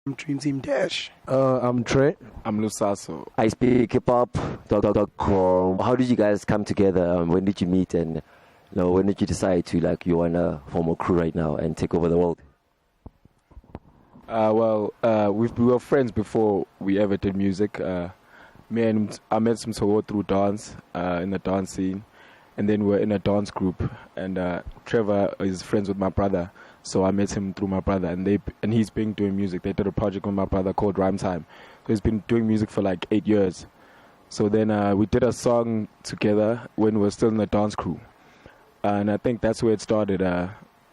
I'm Dreamteam Dash. I'm Trey. I'm Lusaso. I speak hiphop.com. How did you guys come together? When did you meet, and when did you decide to you wanna form a crew right now and take over the world? We were friends before we ever did music. I met Msoko through dance, in the dance scene, and then we're in a dance group. And Trevor is friends with my brother, so I met him through my brother, and he's been doing music. They did a project with my brother called Dreamteam. So he's been doing music for like 8 years. So then we did a song together when we were still in the dance crew, and I think that's where it started.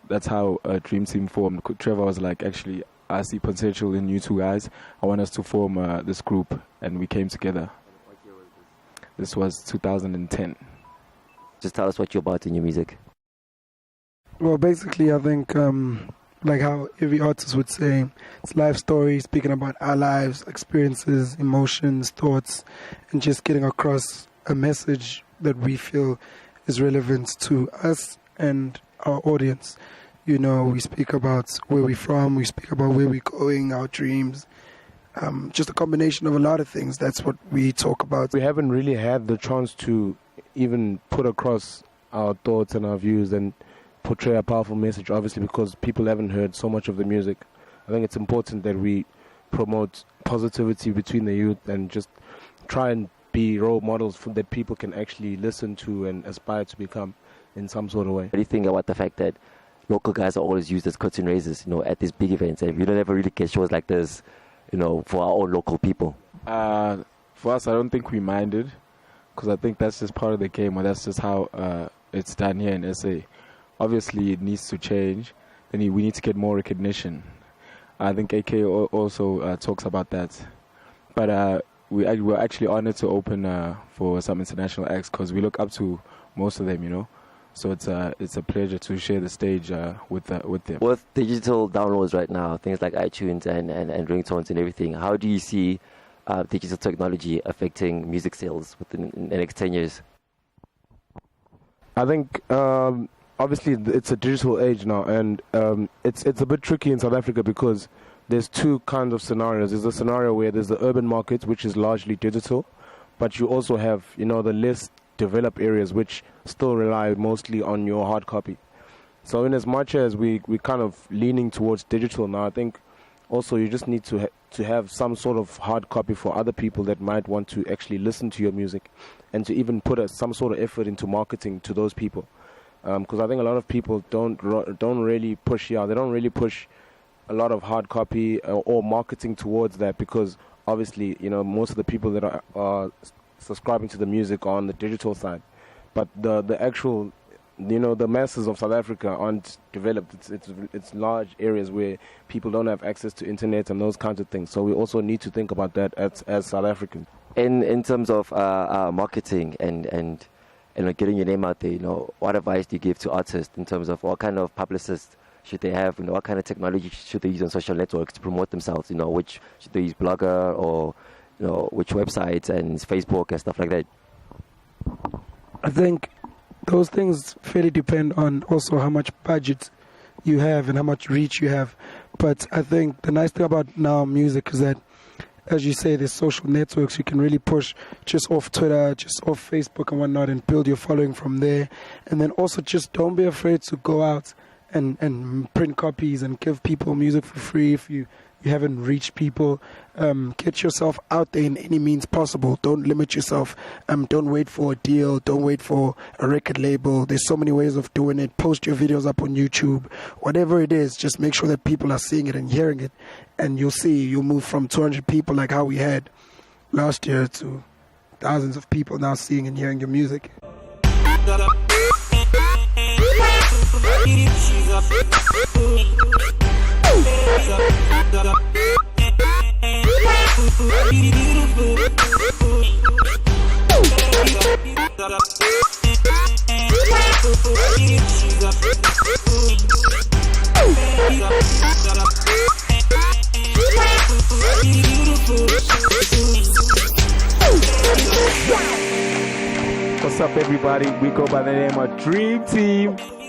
That's how Dreamteam formed. Trevor was like, actually, I see potential in you two guys. I want us to form this group, and we came together. What year was this? This was 2010. Just tell us what you're about in your music. Well, basically, I think, like how every artist would say, it's life story, speaking about our lives, experiences, emotions, thoughts, and just getting across a message that we feel is relevant to us and our audience. We speak about where we're from, we speak about where we're going, our dreams, just a combination of a lot of things. That's what we talk about. We haven't really had the chance to even put across our thoughts and our views and portray a powerful message, obviously, because people haven't heard so much of the music. I think it's important that we promote positivity between the youth and just try and be role models that people can actually listen to and aspire to become in some sort of way. What do you think about the fact that local guys are always used as curtain raisers, at these big events, and we don't ever really get shows like this, for our own local people? For us, I don't think we minded, because I think that's just part of the game, or that's just how it's done here in SA. Obviously, it needs to change. Then we need to get more recognition. I think AK also talks about that. But we're actually honored to open for some international acts, because we look up to most of them, So it's a pleasure to share the stage with them. With digital downloads right now, things like iTunes and ringtones and everything, how do you see digital technology affecting music sales within the next 10 years? I think obviously it's a digital age now, and it's a bit tricky in South Africa because there's two kinds of scenarios. There's a scenario where there's the urban market, which is largely digital, but you also have the less developed areas which still rely mostly on your hard copy. So in as much as we're kind of leaning towards digital now, I think also you just need to have some sort of hard copy for other people that might want to actually listen to your music, and to even put some sort of effort into marketing to those people. Because I think a lot of people don't really push they don't really push a lot of hard copy or marketing towards that, because obviously most of the people that are subscribing to the music on the digital side, but the actual the masses of South Africa aren't developed. It's large areas where people don't have access to internet and those kinds of things. So we also need to think about that as South Africans. In terms of marketing and getting your name out there, what advice do you give to artists in terms of what kind of publicists should they have? What kind of technology should they use on social networks to promote themselves? Which should they use, Blogger or which websites and Facebook and stuff like that? I think those things fairly depend on also how much budget you have and how much reach you have. But I think the nice thing about now music is that, as you say, there's social networks. You can really push just off Twitter, just off Facebook and whatnot, and build your following from there. And then also just don't be afraid to go out and print copies and give people music for free if you haven't reached people. Get yourself out there in any means possible. Don't limit yourself. Don't wait for a deal. Don't wait for a record label. There's so many ways of doing it. Post your videos up on YouTube. Whatever it is, just make sure that people are seeing it and hearing it. And you'll see, you'll move from 200 people like how we had last year to thousands of people now seeing and hearing your music. What's up, everybody? We go by the name of Dreamteam.